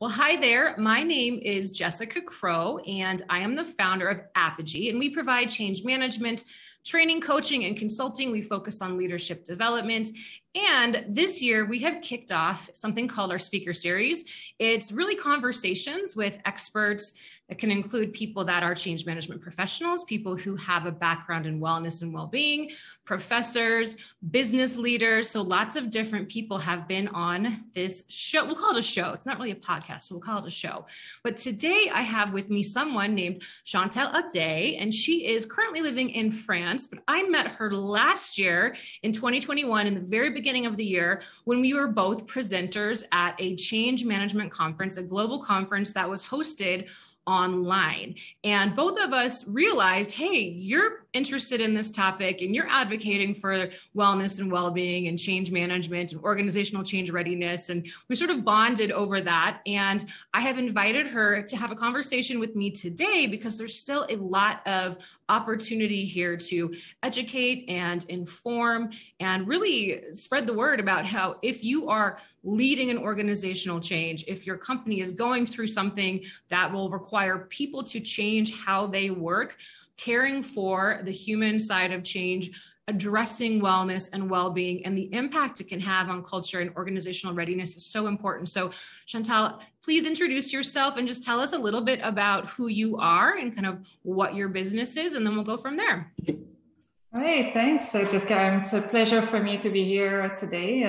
Well, hi there. My name is Jessica Crow, and I am the founder of Apogy, and we provide change management, training, coaching, and consulting. We focus on leadership development. And this year we have kicked off something called our speaker series. It's really conversations with experts that can include people that are change management professionals, people who have a background in wellness and well-being, professors, business leaders. So lots of different people have been on this show. We'll call it a show. It's not really a podcast, so we'll call it a show. But today I have with me someone named Chantal Audet, and she is currently living in France, but I met her last year in 2021 in the very beginning of the year when we were both presenters at a change management conference, a global conference that was hosted online. And both of us realized, hey, you're interested in this topic and you're advocating for wellness and well-being and change management and organizational change readiness. And we sort of bonded over that. And I have invited her to have a conversation with me today because there's still a lot of opportunity here to educate and inform and really spread the word about how if you are leading an organizational change, if your company is going through something that will require people to change how they work, caring for the human side of change, addressing wellness and well-being and the impact it can have on culture and organizational readiness is so important. So Chantal, please introduce yourself and just tell us a little bit about who you are and kind of what your business is, and then we'll go from there. All right, thanks, Jessica. It's a pleasure for me to be here today.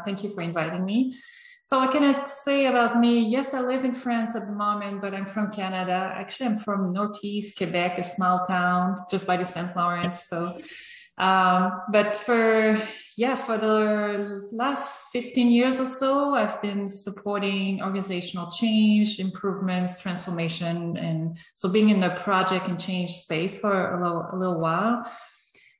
Thank you for inviting me. So what can I say about me? Yes, I live in France at the moment, but I'm from Canada. Actually, I'm from Northeast Quebec, a small town just by the St. Lawrence. So, but for the last 15 years or so, I've been supporting organizational change, improvements, transformation, and so being in the project and change space for a little while.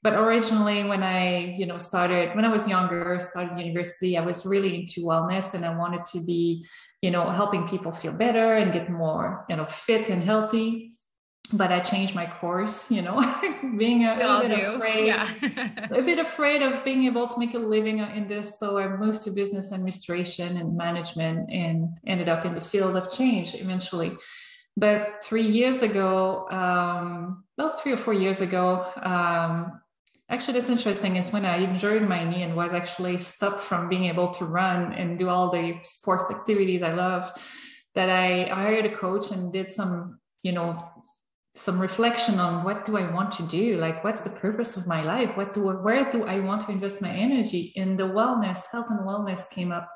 But originally, when I was younger, started university, I was really into wellness and I wanted to be, helping people feel better and get more, fit and healthy. But I changed my course, being a bit afraid of being able to make a living in this. So I moved to business administration and management and ended up in the field of change eventually. But 3 years ago, about 3 or 4 years ago, actually, that's interesting. Is when I injured my knee and was actually stopped from being able to run and do all the sports activities I love, that I hired a coach and did some reflection on what do I want to do? Like, what's the purpose of my life? Where do I want to invest my energy? And the health and wellness came up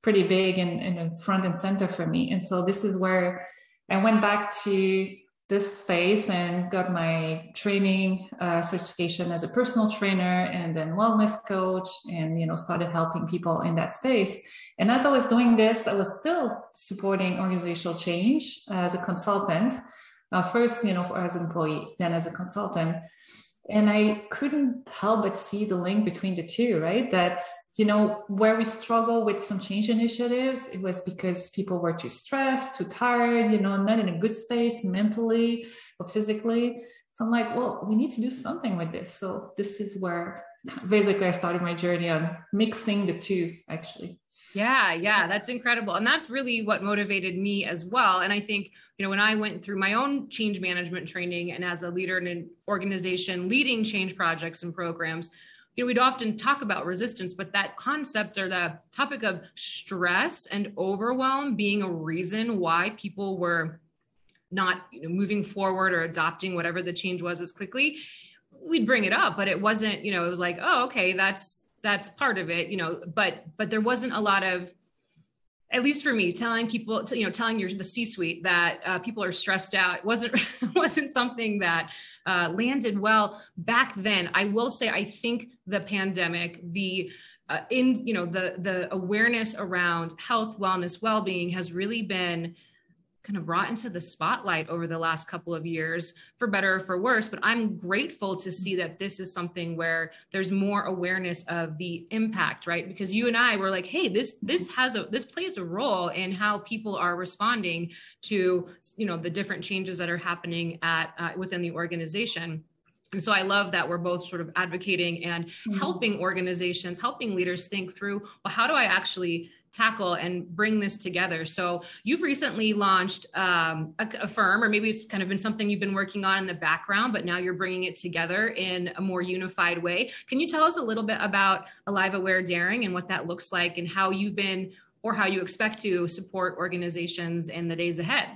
pretty big and front and center for me. And so this is where I went back to this space and got my training certification as a personal trainer and then wellness coach, and started helping people in that space. And as I was doing this, I was still supporting organizational change as a consultant, first as an employee, then as a consultant. And I couldn't help but see the link between the two, right? That where we struggle with some change initiatives, it was because people were too stressed, too tired, not in a good space mentally or physically. So I'm like, well, we need to do something with this. So this is where basically I started my journey on mixing the two, actually. Yeah, that's incredible. And that's really what motivated me as well. And I think, when I went through my own change management training and as a leader in an organization leading change projects and programs, we'd often talk about resistance, but that concept or the topic of stress and overwhelm being a reason why people were not moving forward or adopting whatever the change was as quickly, we'd bring it up, but it wasn't, it was like, oh, okay, that's part of it, but there wasn't a lot of, at least for me, telling people, telling the C-suite that people are stressed out wasn't something that landed well back then. I will say, I think the pandemic, the awareness around health, wellness, well-being has really been kind of brought into the spotlight over the last couple of years, for better or for worse. But I'm grateful to see that this is something where there's more awareness of the impact, right? Because you and I were like, hey, this plays a role in how people are responding to, the different changes that are happening within the organization. And so I love that we're both sort of advocating and helping organizations, helping leaders think through, well, how do I actually tackle and bring this together? So you've recently launched a firm, or maybe it's kind of been something you've been working on in the background, but now you're bringing it together in a more unified way. Can you tell us a little bit about Alive, Aware, Daring and what that looks like, and how you've been, or how you expect to support organizations in the days ahead?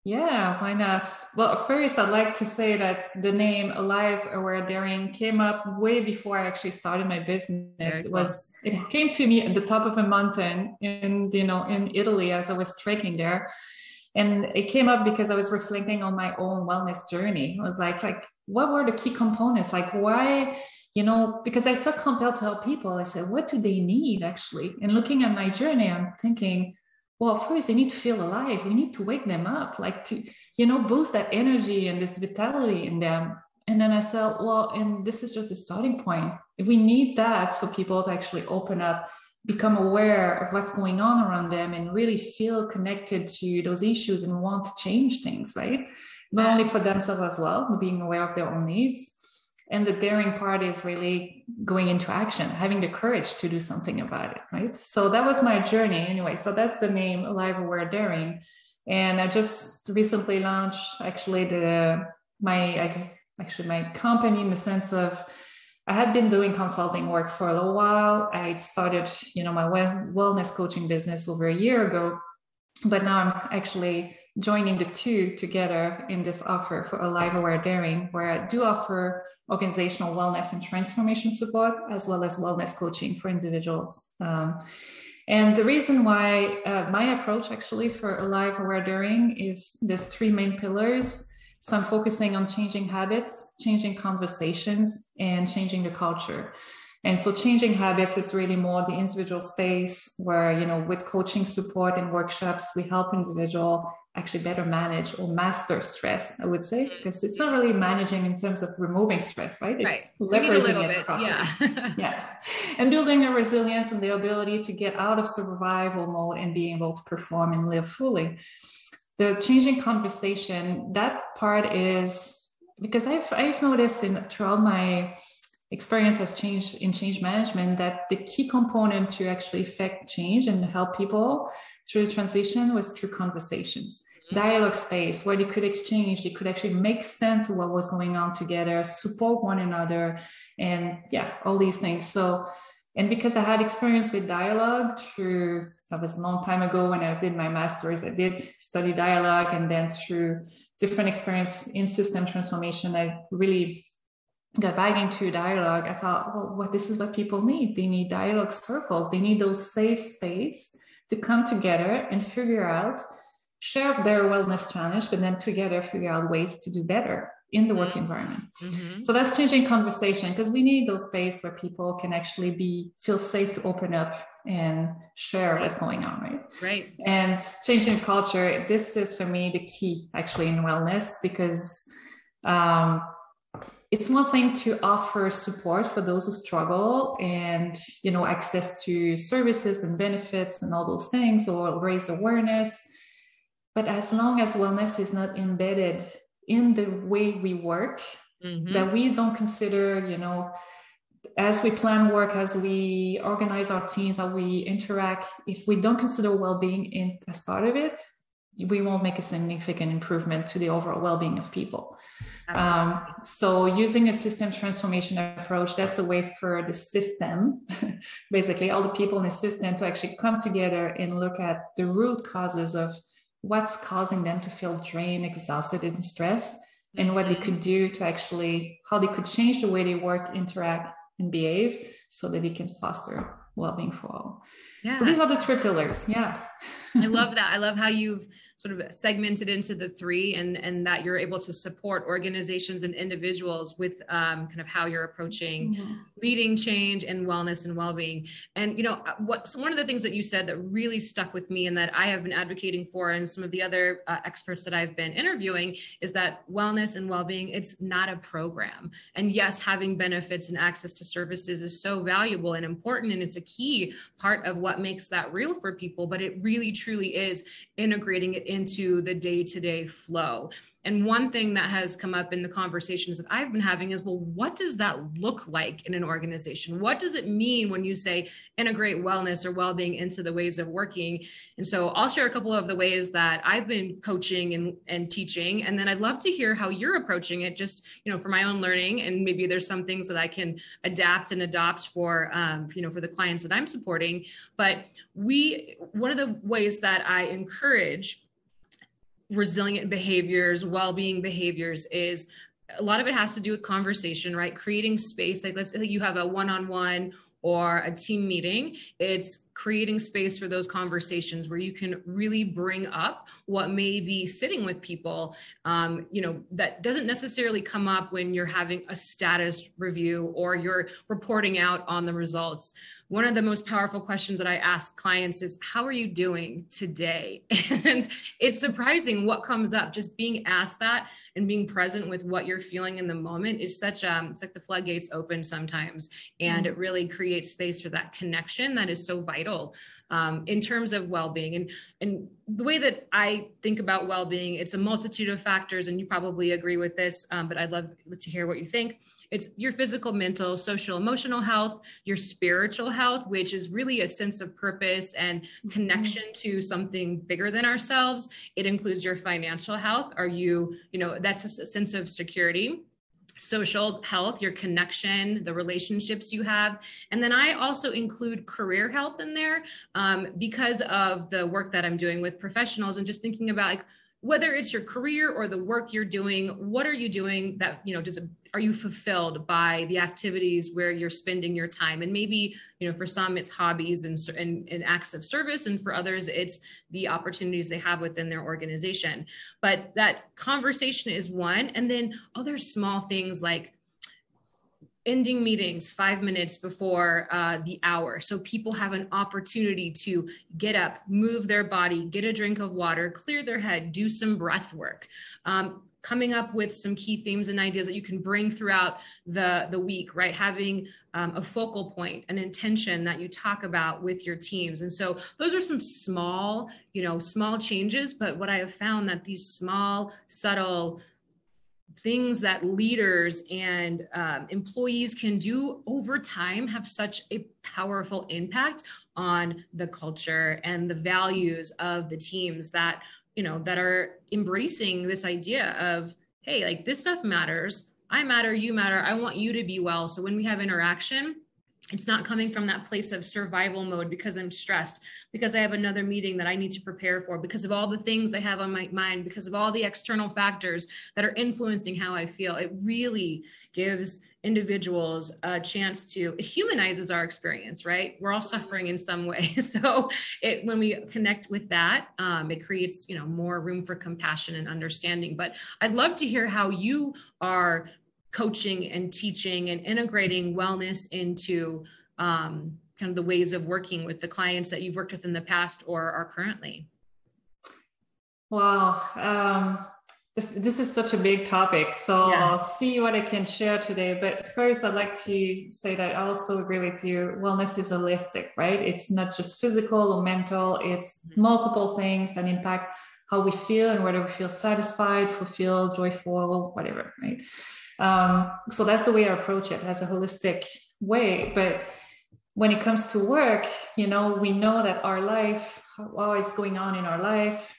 Yeah, why not? Well, first, I'd like to say that the name Alive, Aware, Daring came up way before I actually started my business. It came to me at the top of a mountain in Italy as I was trekking there. And it came up because I was reflecting on my own wellness journey. I was like, what were the key components? Like, why, because I felt compelled to help people. I said, what do they need actually? And looking at my journey, I'm thinking, well, first they need to feel alive. We need to wake them up, like to, boost that energy and this vitality in them. And then I said, well, and this is just a starting point. We need that for people to actually open up, become aware of what's going on around them, and really feel connected to those issues and want to change things, right? Not only for themselves as well, being aware of their own needs. And the daring part is really going into action, having the courage to do something about it, right? So that was my journey anyway. So that's the name, Alive, Aware, Daring. And I just recently launched actually my company, in the sense of I had been doing consulting work for a little while. I started, my wellness coaching business over a year ago, but now I'm actually joining the two together in this offer for Alive, Aware, Daring, where I do offer organizational wellness and transformation support, as well as wellness coaching for individuals. And the reason why my approach actually for Alive, Aware, Daring is there's three main pillars. So I'm focusing on changing habits, changing conversations, and changing the culture. And so changing habits is really more the individual space where, with coaching support and workshops, we help individual actually better manage or master stress, I would say, because it's not really managing in terms of removing stress, right? It's leveraging it properly. Yeah. And building a resilience and the ability to get out of survival mode and being able to perform and live fully. The changing conversation, that part is because I've noticed throughout my experience as change management that the key component to actually affect change and help people through the transition was through conversations, dialogue space where they could exchange, they could actually make sense of what was going on together, support one another, and all these things. So, and because I had experience with dialogue that was a long time ago when I did my master's, I did study dialogue, and then through different experience in system transformation, I really got back into dialogue. I thought, well, this is what people need. They need dialogue circles. They need those safe space to come together and figure out, share their wellness challenge, but then together figure out ways to do better in the work environment. So that's changing conversation, because we need those space where people can actually feel safe to open up and share what's going on, right? Right. And changing culture, this is for me the key actually in wellness, because it's one thing to offer support for those who struggle and, access to services and benefits and all those things, or raise awareness. But as long as wellness is not embedded in the way we work, that we don't consider, as we plan work, as we organize our teams, how we interact, if we don't consider well-being as part of it, we won't make a significant improvement to the overall well-being of people. So using a system transformation approach, that's a way for the system, basically all the people in the system, to actually come together and look at the root causes of what's causing them to feel drained, exhausted, and stressed, and what they could do to actually, how they could change the way they work, interact, and behave so that they can foster well-being for all. Yeah. So these are the three pillars. Yeah. I love that. I love how you've sort of segmented into the three, and that you're able to support organizations and individuals with kind of how you're approaching leading change and wellness and well-being. And, so one of the things that you said that really stuck with me and that I have been advocating for, and some of the other experts that I've been interviewing, is that wellness and well-being, it's not a program. And yes, having benefits and access to services is so valuable and important, and it's a key part of what makes that real for people, but it really truly is integrating it into the day-to-day flow. And one thing that has come up in the conversations that I've been having is, well, what does that look like in an organization? What does it mean when you say integrate wellness or well-being into the ways of working? And so I'll share a couple of the ways that I've been coaching and teaching. And then I'd love to hear how you're approaching it, just, for my own learning. And maybe there's some things that I can adapt and adopt for, for the clients that I'm supporting. But one of the ways that I encourage resilient behaviors, well-being behaviors, is a lot of it has to do with conversation, right? Creating space. Like, let's say you have a one-on-one or a team meeting. It's creating space for those conversations where you can really bring up what may be sitting with people, that doesn't necessarily come up when you're having a status review or you're reporting out on the results. One of the most powerful questions that I ask clients is, how are you doing today? And it's surprising what comes up. Just being asked that and being present with what you're feeling in the moment is it's like the floodgates open sometimes. And it really creates space for that connection that is so vital in terms of well-being. And the way that I think about well-being, it's a multitude of factors, and you probably agree with this, but I'd love to hear what you think. It's your physical, mental, social, emotional health, your spiritual health, which is really a sense of purpose and connection to something bigger than ourselves. It includes your financial health. That's a sense of security. Social health, your connection, the relationships you have. And then I also include career health in there because of the work that I'm doing with professionals, and just thinking about whether it's your career or the work you're doing, what are you doing that, are you fulfilled by the activities where you're spending your time? And maybe, for some it's hobbies and acts of service. And for others, it's the opportunities they have within their organization. But that conversation is one. And then other small things like ending meetings 5 minutes before the hour, so people have an opportunity to get up, move their body, get a drink of water, clear their head, do some breath work. Coming up with some key themes and ideas that you can bring throughout the week, right? Having a focal point, an intention that you talk about with your teams. And so those are some small changes. But what I have found that these small, subtle things that leaders and employees can do over time have such a powerful impact on the culture and the values of the teams that are embracing this idea of, hey, this stuff matters. I matter, you matter. I want you to be well. So when we have interaction, it's not coming from that place of survival mode because I'm stressed, because I have another meeting that I need to prepare for, because of all the things I have on my mind, because of all the external factors that are influencing how I feel. It really gives individuals a chance it humanizes our experience, right? We're all suffering in some way. So when we connect with that, it creates, more room for compassion and understanding. But I'd love to hear how you are coaching and teaching and integrating wellness into kind of the ways of working with the clients that you've worked with in the past or are currently. Wow. This is such a big topic, so yeah. I'll see what I can share today. But first, I'd like to say that I also agree with you. Wellness is holistic, right? It's not just physical or mental. It's multiple things that impact how we feel and whether we feel satisfied, fulfilled, joyful, whatever, right? So that's the way I approach it, as a holistic way. But when it comes to work, we know that our life, how it's going on in our life,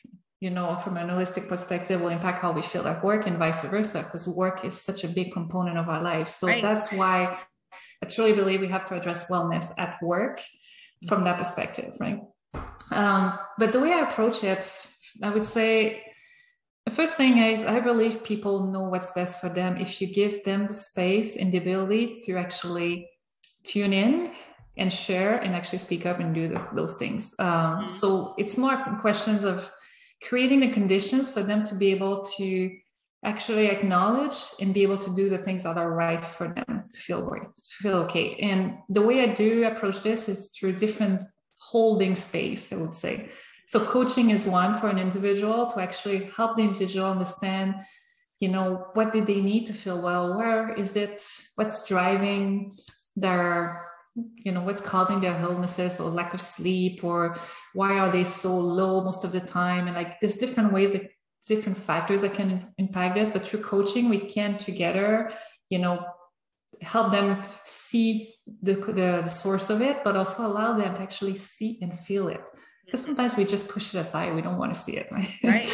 from an holistic perspective, will impact how we feel at work and vice versa, because work is such a big component of our life. So right. That's why I truly believe we have to address wellness at work from that perspective, right? But the way I approach it, I would say, the first thing is, I believe people know what's best for them if you give them the space and the ability to actually tune in and share and actually speak up and do those things. So it's more questions of creating the conditions for them to be able to actually acknowledge and be able to do the things that are right for them to feel right, to feel okay. And the way I do approach this is through different holding space, I would say. So coaching is one for an individual to actually help the individual understand, what did they need to feel well? Where is it? What's driving their, what's causing their illnesses or lack of sleep, or why are they so low most of the time? And there's different ways that different factors that can impact this, but through coaching, we can together, help them see the source of it, but also allow them to actually see and feel it. Because sometimes we just push it aside. We don't want to see it. Right.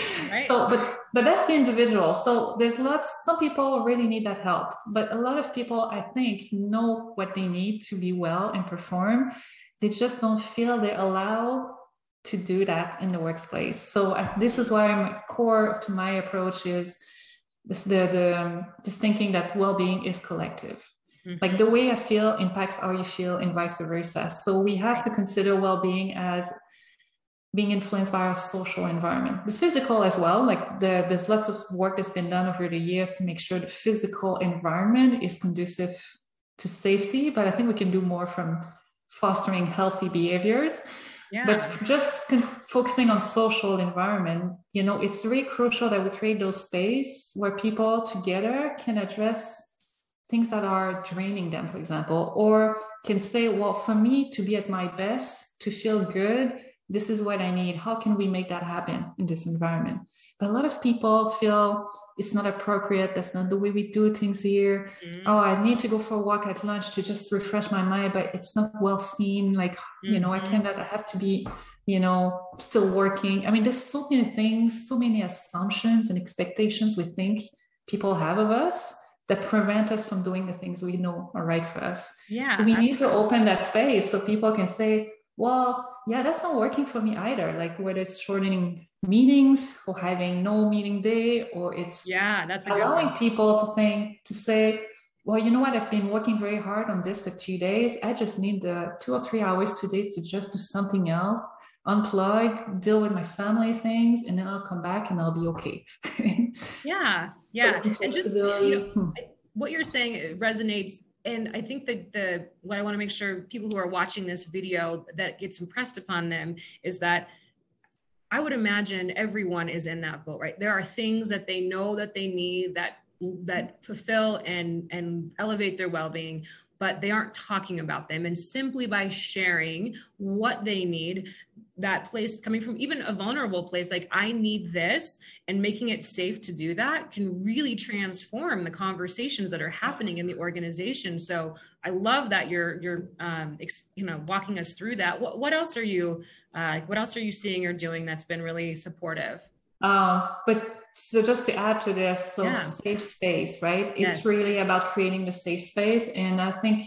So, but that's the individual. So there's some people really need that help, but a lot of people, I think, know what they need to be well and perform. They just don't feel they're allowed to do that in the workplace. So this is why my core to my approach is this thinking that well-being is collective. Like the way I feel impacts how you feel and vice versa. So we have to consider well-being as being influenced by our social environment, the physical as well. Like there's lots of work that's been done over the years to make sure the physical environment is conducive to safety, but I think we can do more from fostering healthy behaviors. Yeah. But just focusing on social environment, it's really crucial that we create those space where people together can address things that are draining them, for example, or can say, well, for me to be at my best, to feel good, this is what I need. How can we make that happen in this environment? But a lot of people feel it's not appropriate. That's not the way we do things here. Oh, I need to go for a walk at lunch to just refresh my mind, but it's not well seen. Like, I cannot, I have to be, still working. I mean, there's so many things, so many assumptions and expectations we think people have of us that prevent us from doing the things we know are right for us. Yeah, so we need to open that space so people can say, well, yeah, that's not working for me either. Like whether it's shortening meetings or having no meeting day, or it's that's allowing people to say, well, you know what, I've been working very hard on this for 2 days. I just need the 2 or 3 hours today to just do something else, unplug, deal with my family things, and then I'll come back and I'll be okay. Yeah. And just, what you're saying, it resonates. And I think that what I want to make sure people who are watching this video that gets impressed upon them is that I would imagine everyone is in that boat, right? There are things that they know that they need that fulfill and elevate their well-being, but they aren't talking about them. And simply by sharing what they need, that place coming from even a vulnerable place, like I need this, and making it safe to do that can really transform the conversations that are happening in the organization. So I love that you're walking us through that. What else are you seeing or doing that's been really supportive? So just to add to this, safe space, right? Yes. It's really about creating the safe space. And I think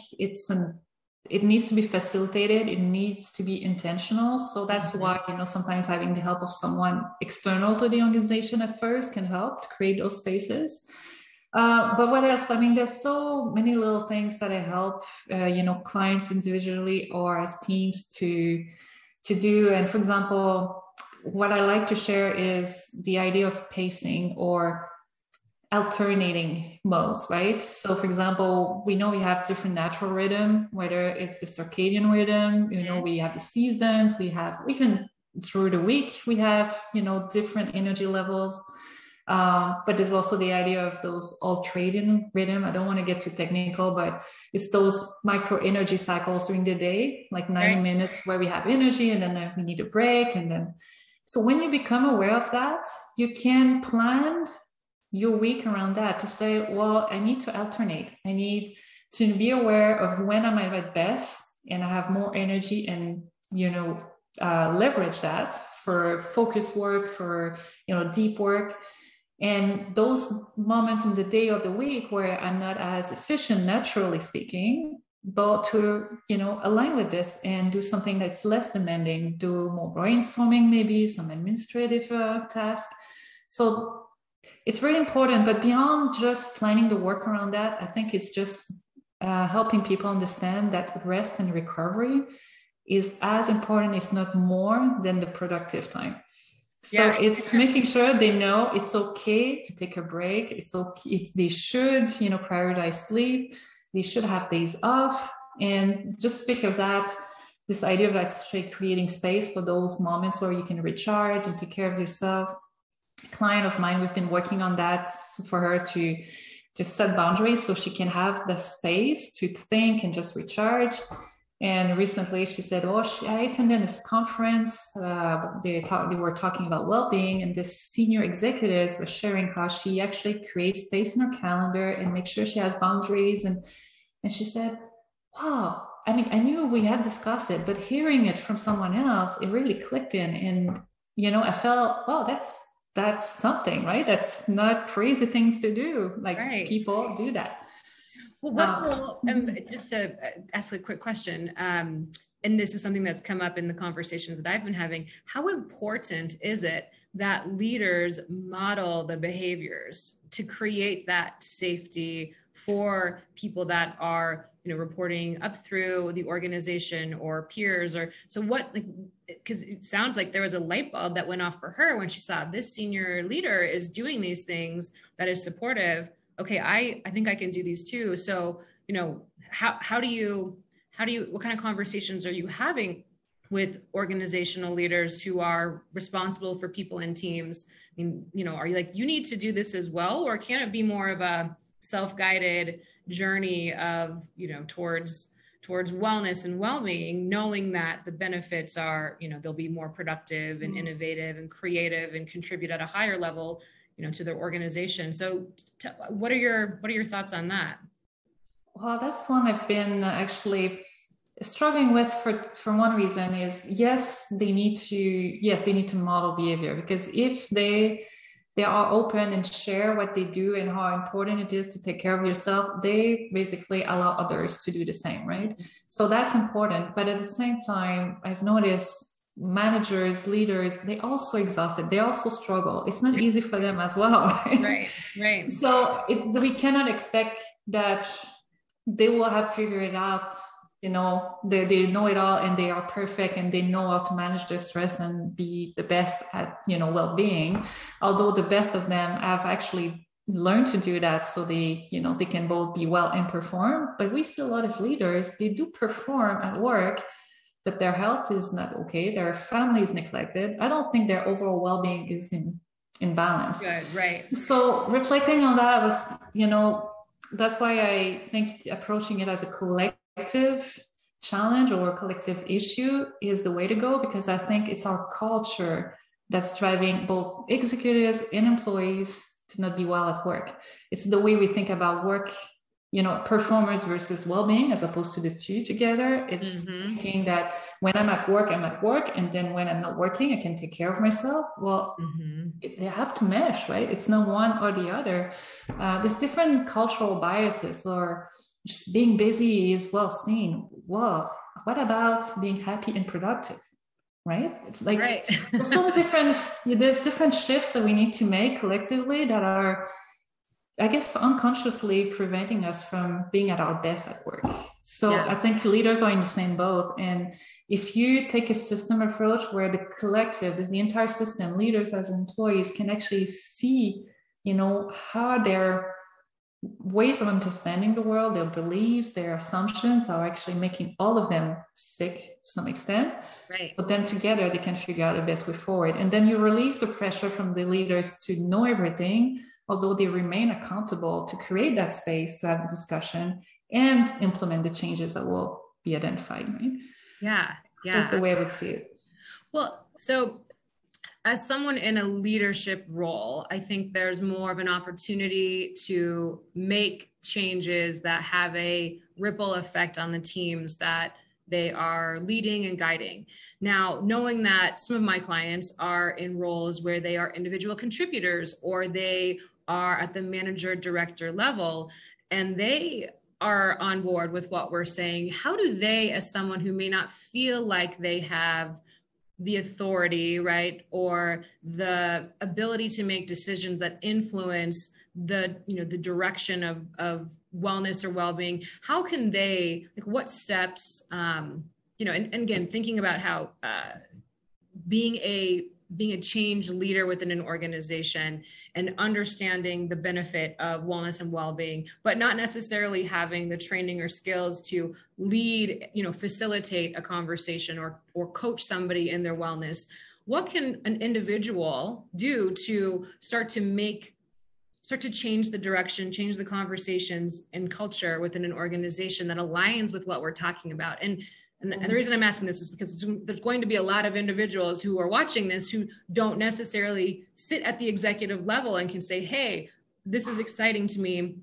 it needs to be facilitated. It needs to be intentional. So that's why, sometimes having the help of someone external to the organization at first can help to create those spaces. But what else? I mean, there's so many little things that I help, clients individually or as teams to do. And for example, what I like to share is the idea of pacing or alternating modes, right? So for example, we know we have different natural rhythm, whether it's the circadian rhythm, we have the seasons, we have even through the week, we have, different energy levels. But there's also the idea of those ultradian rhythm. I don't want to get too technical, but it's those micro energy cycles during the day, like 90 minutes where we have energy and then we need a break. So when you become aware of that, you can plan your week around that to say, well, I need to alternate. I need to be aware of when I'm at my best and I have more energy and, leverage that for focus work, for, deep work. And those moments in the day or the week where I'm not as efficient, naturally speaking, but to, align with this and do something that's less demanding, do more brainstorming, maybe some administrative task. So it's really important, but beyond just planning the work around that, I think it's just helping people understand that rest and recovery is as important, if not more, than the productive time. So it's making sure they know it's okay to take a break. It's okay. They should, prioritize sleep. They should have days off. And just speak of that, this idea of actually creating space for those moments where you can recharge and take care of yourself. A client of mine, we've been working on that for her to just set boundaries so she can have the space to think and just recharge. And recently she said, oh, I attended this conference. They were talking about well-being, and this senior executives was sharing how she actually creates space in her calendar and makes sure she has boundaries. And she said, wow, I mean, I knew we had discussed it, but hearing it from someone else, it really clicked in. And, I felt, oh, that's something, right? That's not crazy things to do. Like right. People do that. Well, what role, just to ask a quick question, and this is something that's come up in the conversations that I've been having, how important is it that leaders model the behaviors to create that safety for people that are, reporting up through the organization or peers? Or so what, like, because it sounds like there was a light bulb that went off for her when she saw this senior leader is doing these things that is supportive. Okay, I think I can do these too. So, how do you, what kind of conversations are you having with organizational leaders who are responsible for people in teams? I mean, are you like, you need to do this as well, or can it be more of a self-guided journey of, towards wellness and well-being, knowing that the benefits are, they'll be more productive and innovative and creative and contribute at a higher level, to their organization. So what are your thoughts on that? Well, that's one I've been actually struggling with for one reason is, yes, they need to model behavior, because if they are open and share what they do and how important it is to take care of yourself, they basically allow others to do the same, right? So that's important. But at the same time, I've noticed managers, leaders, they also exhausted, they also struggle. It's not easy for them as well, right. So we cannot expect that they will have figured it out, they know it all and they are perfect and they know how to manage their stress and be the best at well-being, although the best of them have actually learned to do that, so they can both be well and perform. But we see a lot of leaders, they do perform at work, that their health is not okay, their family is neglected. I don't think their overall well-being is in balance. Good, right. So reflecting on that was, that's why I think approaching it as a collective challenge or a collective issue is the way to go, because I think it's our culture that's driving both executives and employees to not be well at work. It's the way we think about work, performance versus well-being, as opposed to the two together. It's thinking that when I'm at work, and then when I'm not working, I can take care of myself. Well, they have to mesh, right? It's not one or the other. There's different cultural biases, or just being busy is well seen. Well, what about being happy and productive? Right? It's like there's different shifts that we need to make collectively that are, I guess, unconsciously preventing us from being at our best at work. So I think leaders are in the same boat. And if you take a system approach where the collective, the entire system, leaders as employees can actually see, how their ways of understanding the world, their beliefs, their assumptions are actually making all of them sick to some extent. Right. But then together they can figure out the best way forward. And then you relieve the pressure from the leaders to know everything, although they remain accountable to create that space to have a discussion and implement the changes that will be identified, right? Yeah. That's the way I would see it. Well, so as someone in a leadership role, I think there's more of an opportunity to make changes that have a ripple effect on the teams that they are leading and guiding. Now, knowing that some of my clients are in roles where they are individual contributors, or they are at the manager director level, and they are on board with what we're saying, how do they, as someone who may not feel like they have the authority, right, or the ability to make decisions that influence the, the direction of wellness or well-being, how can they, like, what steps, and again, thinking about how being a change leader within an organization and understanding the benefit of wellness and well-being, but not necessarily having the training or skills to lead, facilitate a conversation or coach somebody in their wellness. What can an individual do to start to change the direction, change the conversations and culture within an organization that aligns with what we're talking about? And And the reason I'm asking this is because there's going to be a lot of individuals who are watching this who don't necessarily sit at the executive level and can say, hey, this is exciting to me.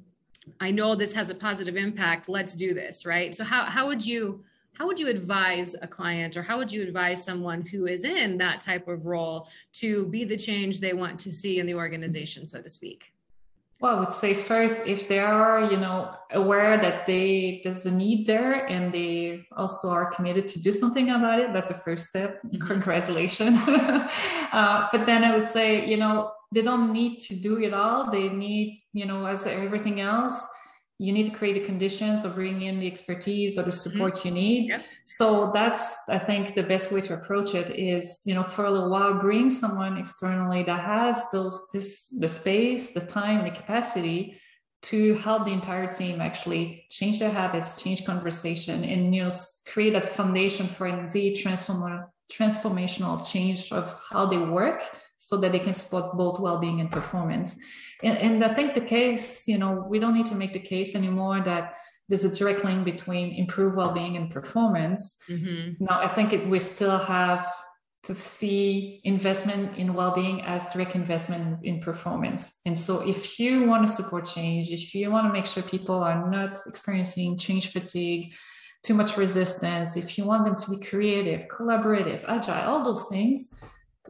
I know this has a positive impact. Let's do this, right? So how would you advise a client, or how would you advise someone who is in that type of role to be the change they want to see in the organization, so to speak? Well, I would say first, if they are, aware that there's a need there and they also are committed to do something about it, that's the first step. Congratulations. But then I would say, they don't need to do it all. They need, as everything else, you need to create the conditions or bring in the expertise or the support you need. Yep. So that's, I think, the best way to approach it is, for a little while, bring someone externally that has the space, the time, the capacity to help the entire team actually change their habits, change conversation, and, create a foundation for indeed transformational change of how they work, so that they can support both well-being and performance. And I think the case, we don't need to make the case anymore that there's a direct link between improved well-being and performance. Now, I think we still have to see investment in well-being as direct investment in performance. And so if you want to support change, if you want to make sure people are not experiencing change fatigue, too much resistance, if you want them to be creative, collaborative, agile, all those things,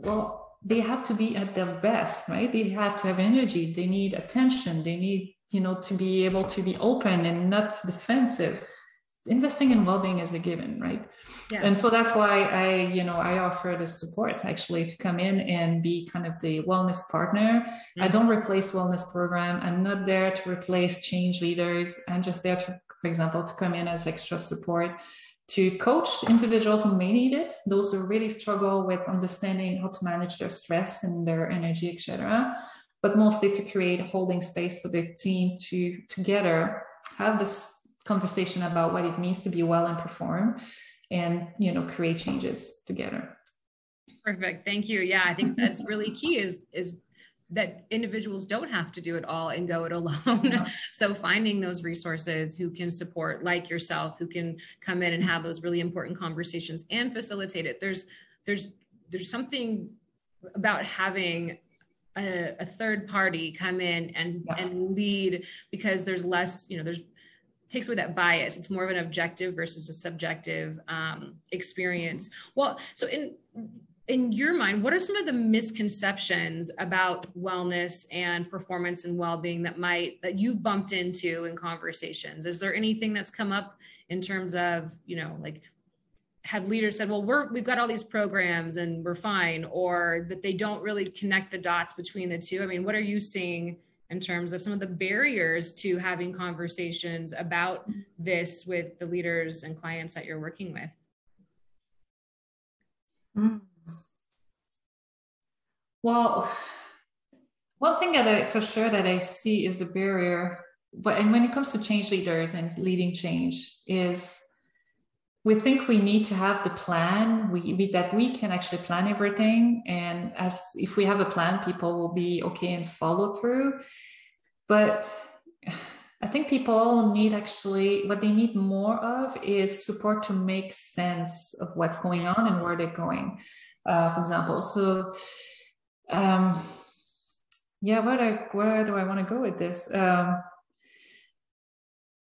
well, they have to be at their best, right? They have to have energy. They need attention. They need, to be able to be open and not defensive. Investing in well-being is a given, right? Yeah. And so that's why I offer the support actually to come in and be kind of the wellness partner. I don't replace wellness program. I'm not there to replace change leaders. I'm just there to, for example, to come in as extra support, to coach individuals who may need it, those who really struggle with understanding how to manage their stress and their energy, etc. But mostly to create a holding space for the team to together have this conversation about what it means to be well and perform, and create changes together. Perfect. Thank you. Yeah, I think that's really key is that individuals don't have to do it all and go it alone. No. So finding those resources who can support, like yourself, who can come in and have those really important conversations and facilitate it. There's something about having a third party come in and lead, because there's less, takes away that bias. It's more of an objective versus a subjective experience. Well, so in your mind, what are some of the misconceptions about wellness and performance and well-being that you've bumped into in conversations? Is there anything that's come up in terms of, have leaders said, well, we've got all these programs and we're fine, or that they don't really connect the dots between the two? I mean, what are you seeing in terms of some of the barriers to having conversations about this with the leaders and clients that you're working with? Well, one thing that I see is a barrier, and when it comes to change leaders and leading change, is we think we need to have the plan, that we can actually plan everything. And if we have a plan, people will be okay and follow through. But I think people what they need more of is support to make sense of what's going on and where they're going, for example. So, where do I want to go with this?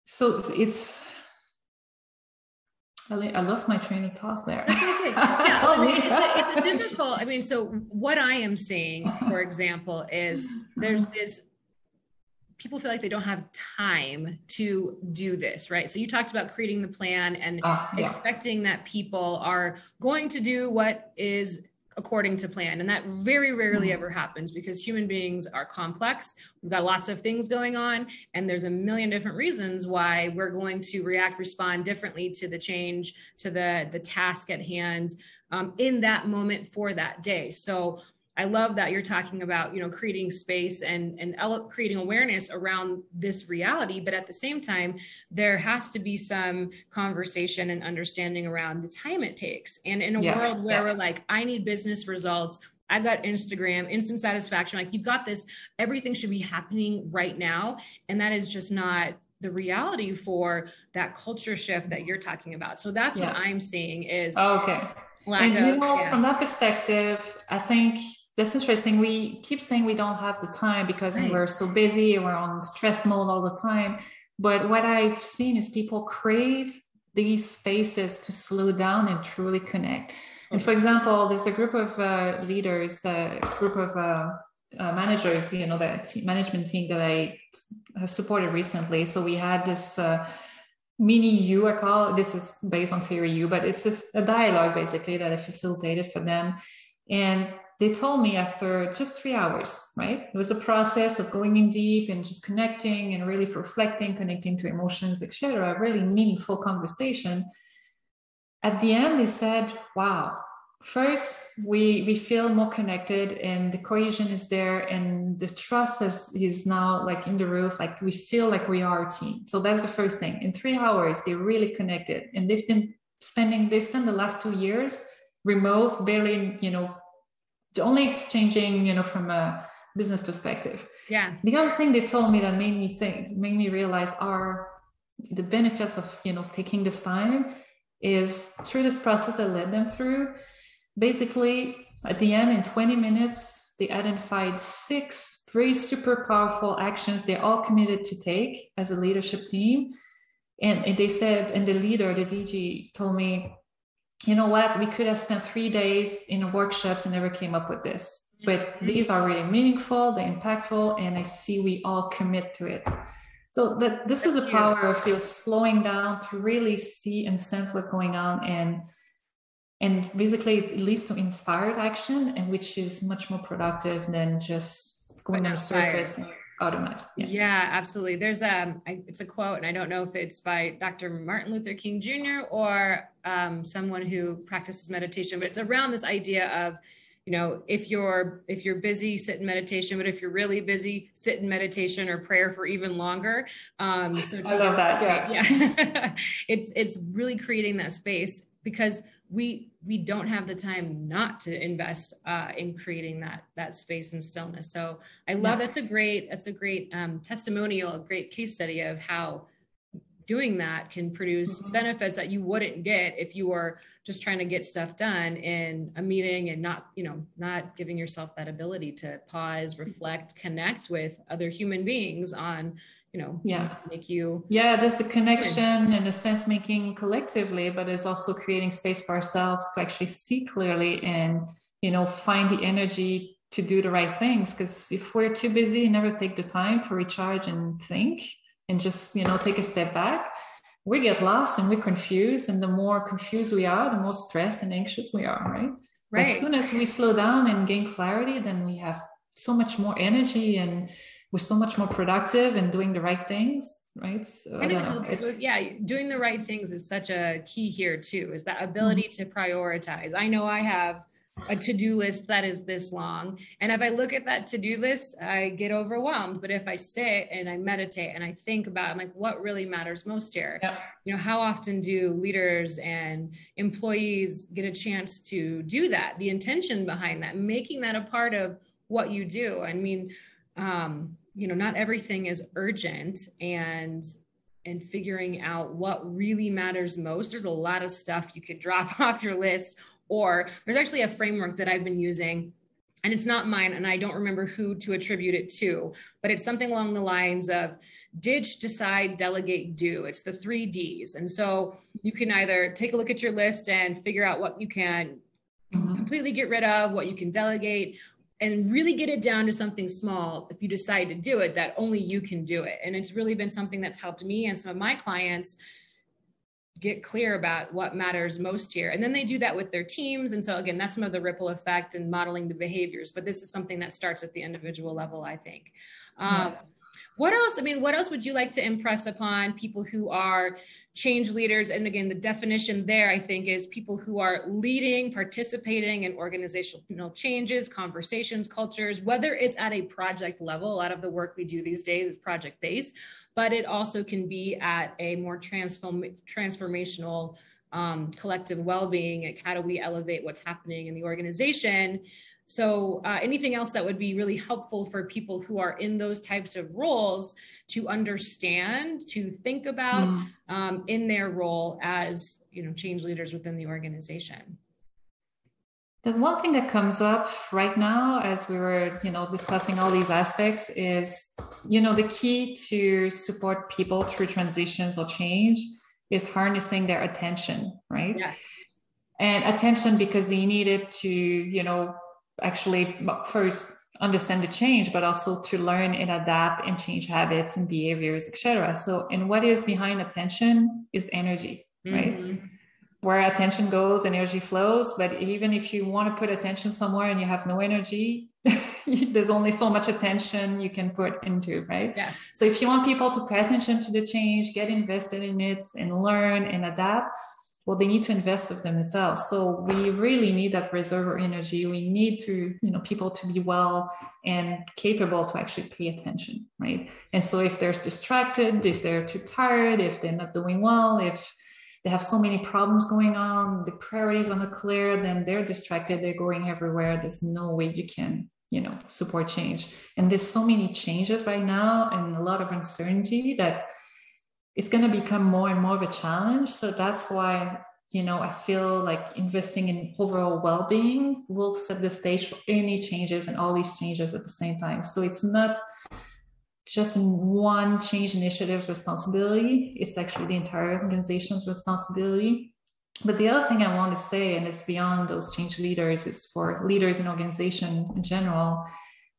So I lost my train of thought there. That's okay. Yeah, it's a difficult. So what I am seeing, for example, is there's this. People feel like they don't have time to do this, right? So you talked about creating the plan and expecting that people are going to do what is according to plan. And that very rarely ever happens, because human beings are complex. We've got lots of things going on, and there's a million different reasons why we're going to respond differently to the change, to the task at hand in that moment for that day. So I love that you're talking about, creating space and creating awareness around this reality. But at the same time, there has to be some conversation and understanding around the time it takes. And in a world where we're like, I need business results, I've got Instagram, instant satisfaction, like you've got this, everything should be happening right now. And that is just not the reality for that culture shift that you're talking about. So that's what I'm seeing is okay. And you know, from that perspective, I think that's interesting. We keep saying we don't have the time because we're so busy and we're on stress mode all the time. But what I've seen is people crave these spaces to slow down and truly connect. And for example, there's a group of leaders, a group of managers, you know, the management team that I supported recently. So we had this mini U, I call it. This is based on theory U, but it's just a dialogue basically that I facilitated for them. And they told me after just 3 hours, right? It was a process of going in deep and just connecting and really reflecting, connecting to emotions, etc. Really meaningful conversation. At the end, they said, wow, first, we feel more connected and the cohesion is there and the trust is now like in the roof, like we feel like we are a team. So that's the first thing. In 3 hours, they really connected and they spent the last 2 years remote, barely, you know, only exchanging, you know, from a business perspective. Yeah. The other thing they told me that made me realize are the benefits of, you know, taking this time is through this process I led them through. Basically, at the end, in 20 minutes, they identified 6 very super powerful actions they're all committed to take as a leadership team. And they said, and the leader, the DG, told me, you know what, we could have spent 3 days in workshops and never came up with this. But these are really meaningful, they're impactful, and I see we all commit to it. So this is the power of, you know, slowing down to really see and sense what's going on, and basically it leads to inspired action, and which is much more productive than just going on the surface and automatic. Yeah, absolutely. There's it's a quote, and I don't know if it's by Dr. Martin Luther King Jr. or someone who practices meditation, but it's around this idea of, you know, if you're busy, sit in meditation, but if you're really busy, sit in meditation or prayer for even longer. So I love that. Yeah. It's really creating that space because we don't have the time not to invest in creating that space and stillness. So I love that's a great testimonial, a great case study of how doing that can produce benefits that you wouldn't get if you were just trying to get stuff done in a meeting and not giving yourself that ability to pause, reflect, connect with other human beings on, make you. Yeah, there's the connection and the sense making collectively, but there's also creating space for ourselves to actually see clearly and, find the energy to do the right things. Because if we're too busy and never take the time to recharge and think, and just, take a step back, we get lost and we're confused. And the more confused we are, the more stressed and anxious we are, right? Right. As soon as we slow down and gain clarity, then we have so much more energy and we're so much more productive and doing the right things, right? So, and it helps with, doing the right things is such a key here too, is that ability to prioritize. I know I have a to-do list that is this long. And if I look at that to-do list, I get overwhelmed. But if I sit and I meditate and I think about, I'm like, what really matters most here? Yeah. How often do leaders and employees get a chance to do that? The intention behind that, making that a part of what you do. I mean, not everything is urgent, and figuring out what really matters most. There's a lot of stuff you could drop off your list. Or there's actually a framework that I've been using, and it's not mine, and I don't remember who to attribute it to, but it's something along the lines of ditch, decide, delegate, do. It's the 3 Ds. And so you can either take a look at your list and figure out what you can completely get rid of, what you can delegate, and really get it down to something small if you decide to do it, that only you can do it. And it's really been something that's helped me and some of my clients get clear about what matters most here. And then they do that with their teams. And so again, that's some of the ripple effect and modeling the behaviors, but this is something that starts at the individual level, I think. What else would you like to impress upon people who are change leaders? And again, the definition there, I think, is people who are leading, participating in organizational changes, conversations, cultures, whether it's at a project level. A lot of the work we do these days is project-based, but it also can be at a more transformational collective well-being. Like, how do we elevate what's happening in the organization? So anything else that would be really helpful for people who are in those types of roles to understand, to think about in their role as, change leaders within the organization? The one thing that comes up right now as we were, discussing all these aspects is, the key to support people through transitions or change is harnessing their attention, right? Yes. And attention because they need it to, actually first understand the change, but also to learn and adapt and change habits and behaviors, etc. So, and what is behind attention is energy, right? Where attention goes, energy flows. But even if you want to put attention somewhere and you have no energy, there's only so much attention you can put into, right? Yes. So if you want people to pay attention to the change, get invested in it and learn and adapt, well, they need to invest in themselves. So we really need that reservoir energy. We need to, people to be well and capable to actually pay attention, right? And so if they're distracted, if they're too tired, if they're not doing well, if they have so many problems going on, the priorities are not clear, then they're distracted, they're going everywhere. There's no way you can, support change. And there's so many changes right now and a lot of uncertainty that it's going to become more and more of a challenge. So that's why, I feel like investing in overall well-being will set the stage for any changes and all these changes at the same time. So it's not just one change initiative's responsibility. It's actually the entire organization's responsibility. But the other thing I want to say, and it's beyond those change leaders, it's for leaders in organization in general,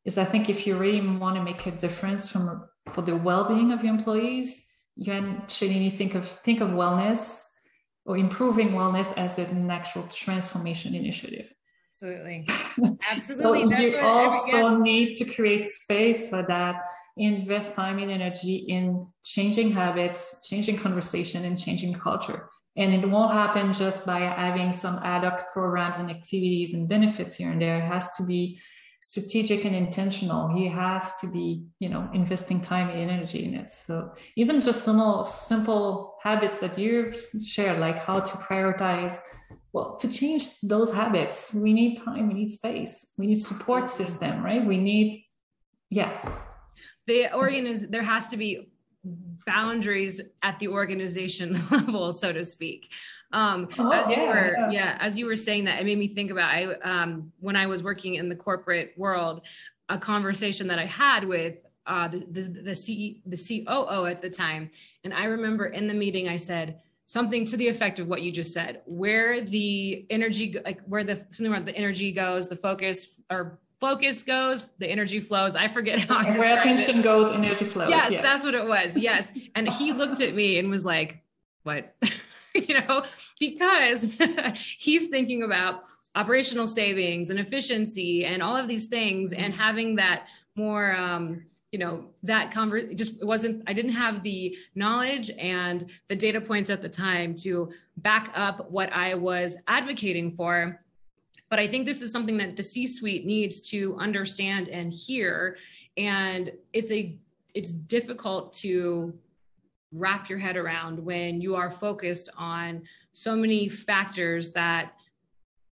is I think if you really want to make a difference for the well-being of your employees, you actually need to think of wellness or improving wellness as an actual transformation initiative. Absolutely. Absolutely. So you also need to create space for that, invest time and energy in changing habits, changing conversation, and changing culture. And it won't happen just by having some ad hoc programs and activities and benefits here and there. It has to be strategic and intentional. You have to be, investing time and energy in it. So even just some simple habits that you've shared, like how to prioritize, well, to change those habits, we need time, we need space, we need support system, right? We need, there has to be boundaries at the organization level, so to speak. As you were saying that, it made me think about when I was working in the corporate world, a conversation that I had with the COO at the time. And I remember in the meeting, I said something to the effect of what you just said, where the energy, something about the energy goes, the focus goes, the energy flows. I forget how. Where attention goes, energy flows. Yes, that's what it was. Yes. And he looked at me and was like, what? Because he's thinking about operational savings and efficiency and all of these things, and having that more, I didn't have the knowledge and the data points at the time to back up what I was advocating for. But I think this is something that the C-suite needs to understand and hear. And it's difficult to wrap your head around when you are focused on so many factors that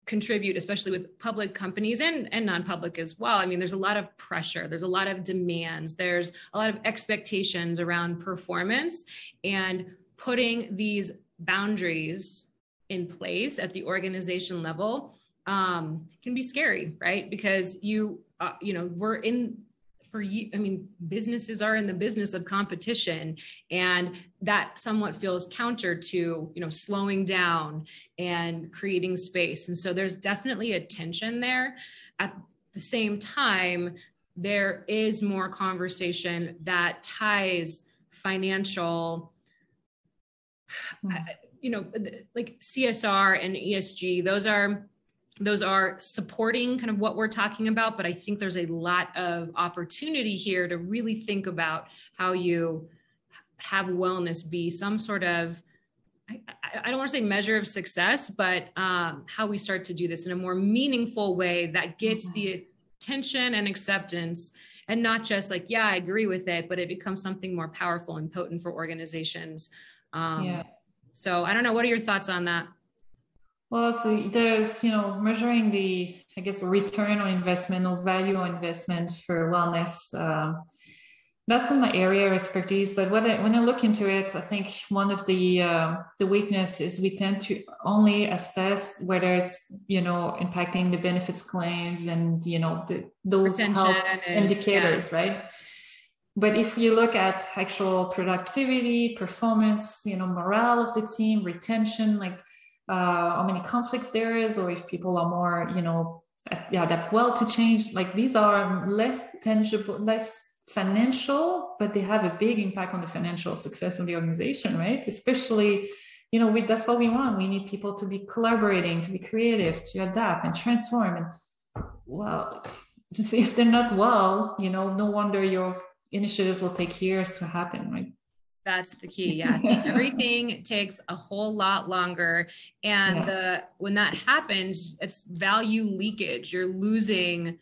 contribute, especially with public companies and non-public as well. I mean, there's a lot of pressure, there's a lot of demands, there's a lot of expectations around performance, and putting these boundaries in place at the organization level can be scary, right? Because businesses are in the business of competition, and that somewhat feels counter to, slowing down and creating space. And so there's definitely a tension there. At the same time, there is more conversation that ties financial, like CSR and ESG. Those are supporting kind of what we're talking about, but I think there's a lot of opportunity here to really think about how you have wellness be some sort of, I don't want to say measure of success, but how we start to do this in a more meaningful way that gets the attention and acceptance, and not just like, yeah, I agree with it, but it becomes something more powerful and potent for organizations. So I don't know, what are your thoughts on that? Well, so there's, measuring the I guess, return on investment or value on investment for wellness. That's in my area of expertise. But when I look into it, I think one of the weakness is we tend to only assess whether it's, impacting the benefits claims and, those Retention health indicators, right? But if you look at actual productivity, performance, morale of the team, retention, like how many conflicts there is, or if people are more, adapt well to change, like these are less tangible, less financial, but they have a big impact on the financial success of the organization, right? Especially, that's what we want. We need people to be collaborating, to be creative, to adapt and transform. And well, if they're not well, no wonder your initiatives will take years to happen, right? That's the key. Yeah. Everything takes a whole lot longer. And when that happens, it's value leakage. You're losing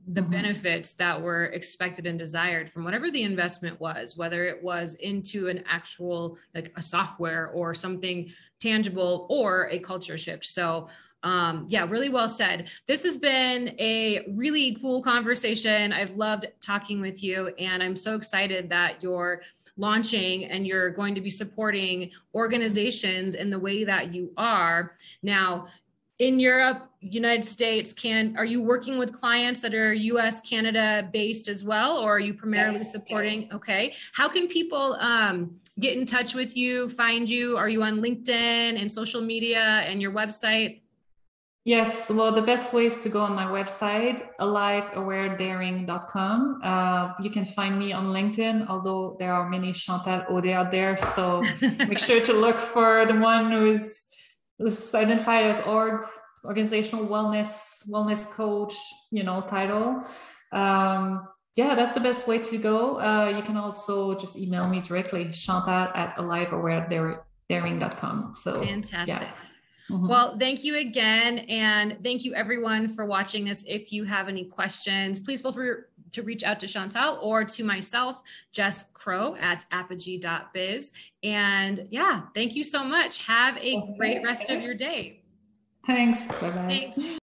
the benefits that were expected and desired from whatever the investment was, whether it was into an actual, like a software or something tangible or a culture shift. So really well said. This has been a really cool conversation. I've loved talking with you, and I'm so excited that you're launching and you're going to be supporting organizations in the way that you are. Now, in Europe, United States, are you working with clients that are US, Canada based as well, or are you primarily supporting? Okay. How can people get in touch with you, find you? Are you on LinkedIn and social media and your website? Yes, well, the best way is to go on my website, aliveawaredaring.com. You can find me on LinkedIn, although there are many Chantal Audet out there. So make sure to look for the one who's identified as organizational wellness coach, title. That's the best way to go. You can also just email me directly, Chantal@aliveawaredaring.com. So fantastic. Yeah. Well, thank you again. And thank you everyone for watching this. If you have any questions, please feel free to reach out to Chantal or to myself, Jess Crow at Apogy.biz. And thank you so much. Have a great rest of your day. Thanks. Bye-bye. Thanks.